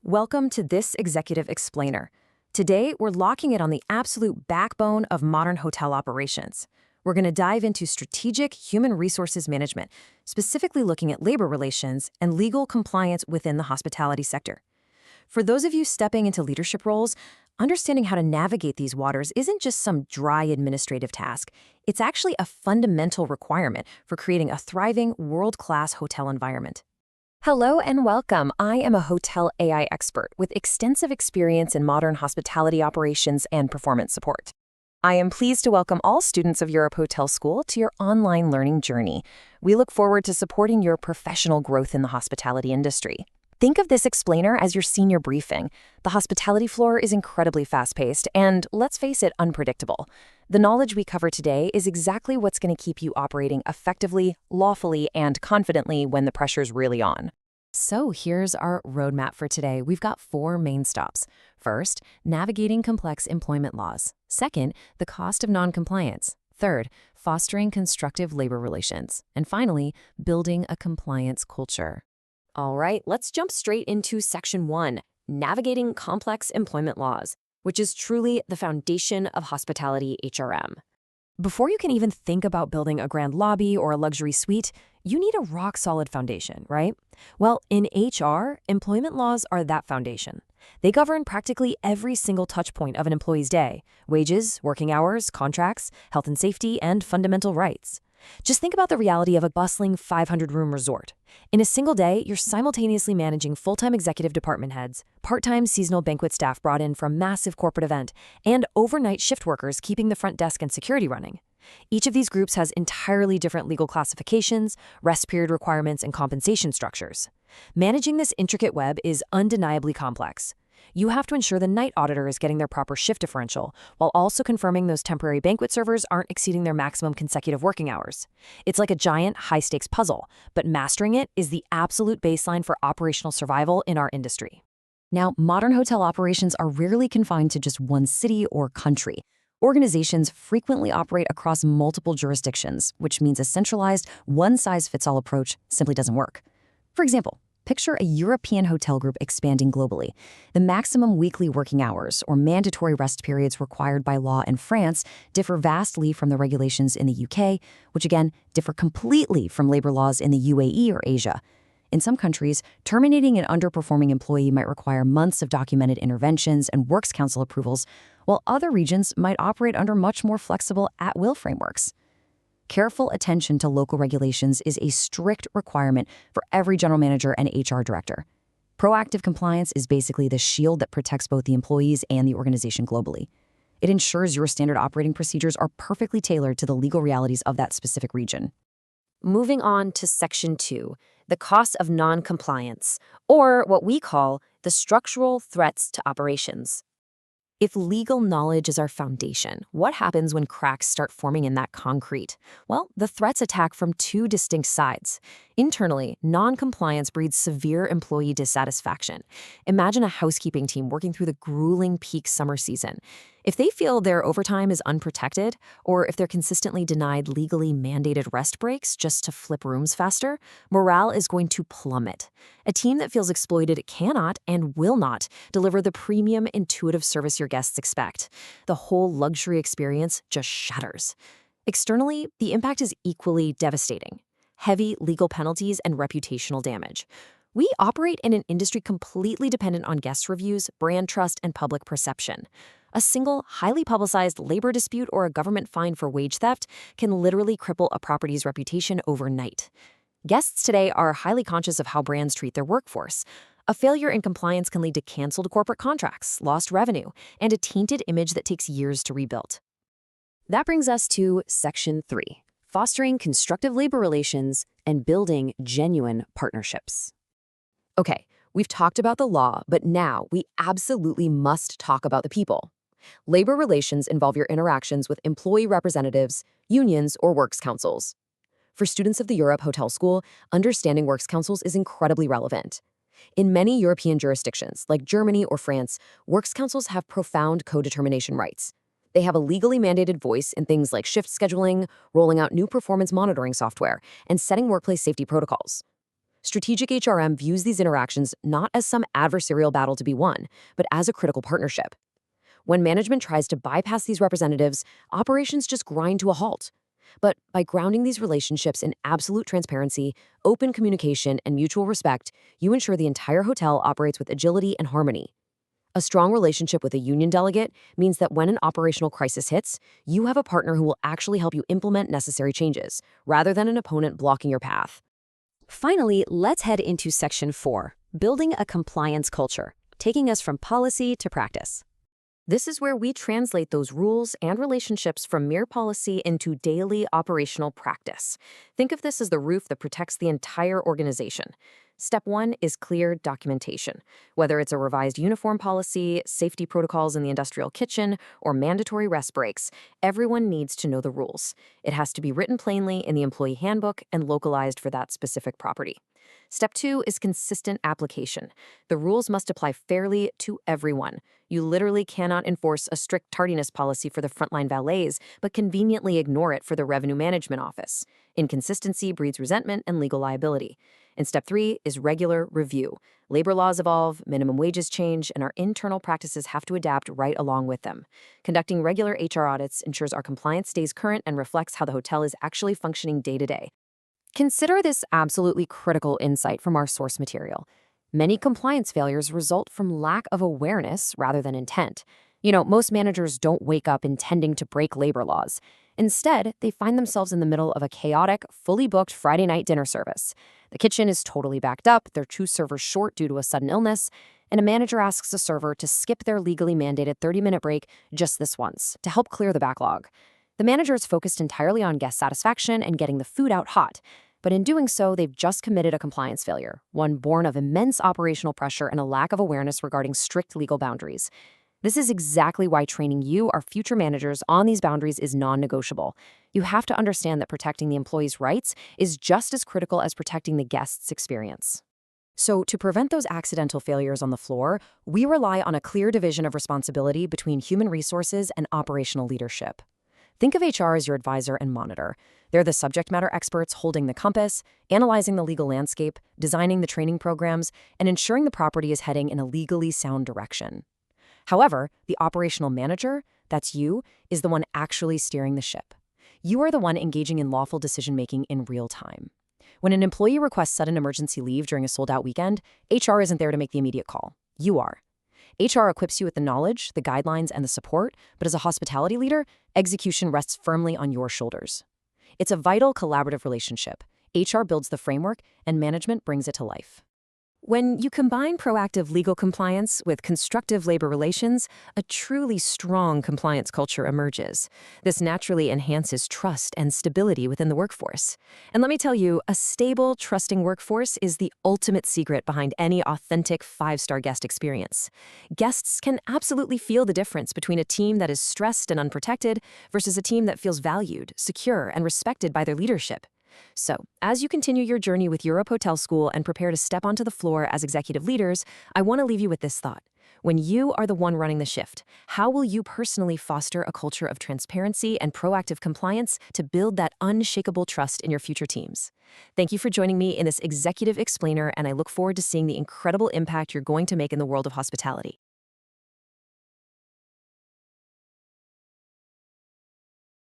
Welcome to this Executive Explainer. Today, we're locking it on the absolute backbone of modern hotel operations. We're going to dive into strategic human resources management, specifically looking at labor relations and legal compliance within the hospitality sector. For those of you stepping into leadership roles, understanding how to navigate these waters isn't just some dry administrative task. It's actually a fundamental requirement for creating a thriving, world-class hotel environment. Hello and welcome. I am a hotel AI expert with extensive experience in modern hospitality operations and performance support. I am pleased to welcome all students of Europe Hotel School to your online learning journey. We look forward to supporting your professional growth in the hospitality industry. Think of this explainer as your senior briefing. The hospitality floor is incredibly fast-paced and, let's face it, unpredictable. The knowledge we cover today is exactly what's going to keep you operating effectively, lawfully, and confidently when the pressure's really on. So here's our roadmap for today. We've got 4 main stops. First, navigating complex employment laws. Second, the cost of noncompliance. Third, fostering constructive labor relations. And finally, building a compliance culture. All right, let's jump straight into Section 1, navigating complex employment laws, which is truly the foundation of hospitality HRM. Before you can even think about building a grand lobby or a luxury suite, you need a rock-solid foundation, right? Well, in HR, employment laws are that foundation. They govern practically every single touchpoint of an employee's day: wages, working hours, contracts, health and safety, and fundamental rights. Just think about the reality of a bustling 500-room resort. In a single day, you're simultaneously managing full-time executive department heads, part-time seasonal banquet staff brought in for a massive corporate event, and overnight shift workers keeping the front desk and security running. Each of these groups has entirely different legal classifications, rest period requirements, and compensation structures. Managing this intricate web is undeniably complex. You have to ensure the night auditor is getting their proper shift differential, while also confirming those temporary banquet servers aren't exceeding their maximum consecutive working hours. It's like a giant, high-stakes puzzle, but mastering it is the absolute baseline for operational survival in our industry. Now, modern hotel operations are rarely confined to just one city or country. Organizations frequently operate across multiple jurisdictions, which means a centralized, one-size-fits-all approach simply doesn't work. For example, picture a European hotel group expanding globally. The maximum weekly working hours or mandatory rest periods required by law in France differ vastly from the regulations in the UK, which again differ completely from labor laws in the UAE or Asia. In some countries, terminating an underperforming employee might require months of documented interventions and works council approvals, while other regions might operate under much more flexible at-will frameworks. Careful attention to local regulations is a strict requirement for every general manager and HR director. Proactive compliance is basically the shield that protects both the employees and the organization globally. It ensures your standard operating procedures are perfectly tailored to the legal realities of that specific region. Moving on to Section 2, the cost of noncompliance, or what we call the structural threats to operations. If legal knowledge is our foundation, what happens when cracks start forming in that concrete? Well, the threats attack from 2 distinct sides. Internally, noncompliance breeds severe employee dissatisfaction. Imagine a housekeeping team working through the grueling peak summer season. If they feel their overtime is unprotected, or if they're consistently denied legally mandated rest breaks just to flip rooms faster, morale is going to plummet. A team that feels exploited cannot and will not deliver the premium, intuitive service your guests expect. The whole luxury experience just shatters. Externally, the impact is equally devastating. Heavy legal penalties and reputational damage. We operate in an industry completely dependent on guest reviews, brand trust, and public perception. A single, highly publicized labor dispute or a government fine for wage theft can literally cripple a property's reputation overnight. Guests today are highly conscious of how brands treat their workforce. A failure in compliance can lead to canceled corporate contracts, lost revenue, and a tainted image that takes years to rebuild. That brings us to Section 3, fostering constructive labor relations and building genuine partnerships. Okay, we've talked about the law, but now we absolutely must talk about the people. Labor relations involve your interactions with employee representatives, unions, or works councils. For students of the Europe Hotel School, understanding works councils is incredibly relevant. In many European jurisdictions, like Germany or France, works councils have profound co-determination rights. They have a legally mandated voice in things like shift scheduling, rolling out new performance monitoring software, and setting workplace safety protocols. Strategic HRM views these interactions not as some adversarial battle to be won, but as a critical partnership. When management tries to bypass these representatives, operations just grind to a halt. But by grounding these relationships in absolute transparency, open communication, and mutual respect, you ensure the entire hotel operates with agility and harmony. A strong relationship with a union delegate means that when an operational crisis hits, you have a partner who will actually help you implement necessary changes, rather than an opponent blocking your path. Finally, let's head into Section 4, Building a Compliance Culture, taking us from policy to practice. This is where we translate those rules and relationships from mere policy into daily operational practice. Think of this as the roof that protects the entire organization. Step 1 is clear documentation. Whether it's a revised uniform policy, safety protocols in the industrial kitchen, or mandatory rest breaks, everyone needs to know the rules. It has to be written plainly in the employee handbook and localized for that specific property. Step 2 is consistent application. The rules must apply fairly to everyone. You literally cannot enforce a strict tardiness policy for the frontline valets, but conveniently ignore it for the revenue management office. Inconsistency breeds resentment and legal liability. And step 3 is regular review. Labor laws evolve, minimum wages change, and our internal practices have to adapt right along with them. Conducting regular HR audits ensures our compliance stays current and reflects how the hotel is actually functioning day to day. Consider this absolutely critical insight from our source material. Many compliance failures result from lack of awareness rather than intent. Most managers don't wake up intending to break labor laws. Instead, they find themselves in the middle of a chaotic, fully booked Friday night dinner service. The kitchen is totally backed up, there are 2 servers short due to a sudden illness, and a manager asks a server to skip their legally mandated 30-minute break just this once to help clear the backlog. The manager is focused entirely on guest satisfaction and getting the food out hot. But in doing so, they've just committed a compliance failure, one born of immense operational pressure and a lack of awareness regarding strict legal boundaries. This is exactly why training you, our future managers, on these boundaries is non-negotiable. You have to understand that protecting the employee's rights is just as critical as protecting the guest's experience. So, to prevent those accidental failures on the floor, we rely on a clear division of responsibility between human resources and operational leadership. Think of HR as your advisor and monitor. They're the subject matter experts holding the compass, analyzing the legal landscape, designing the training programs, and ensuring the property is heading in a legally sound direction. However, the operational manager, that's you, is the one actually steering the ship. You are the one engaging in lawful decision-making in real time. When an employee requests sudden emergency leave during a sold-out weekend, HR isn't there to make the immediate call. You are. HR equips you with the knowledge, the guidelines, and the support, but as a hospitality leader, execution rests firmly on your shoulders. It's a vital collaborative relationship. HR builds the framework, and management brings it to life. When you combine proactive legal compliance with constructive labor relations, a truly strong compliance culture emerges. This naturally enhances trust and stability within the workforce. And let me tell you, a stable, trusting workforce is the ultimate secret behind any authentic 5-star guest experience. Guests can absolutely feel the difference between a team that is stressed and unprotected versus a team that feels valued, secure, and respected by their leadership. So, as you continue your journey with Europe Hotel School and prepare to step onto the floor as executive leaders, I want to leave you with this thought. When you are the one running the shift, how will you personally foster a culture of transparency and proactive compliance to build that unshakable trust in your future teams? Thank you for joining me in this Executive Explainer, and I look forward to seeing the incredible impact you're going to make in the world of hospitality.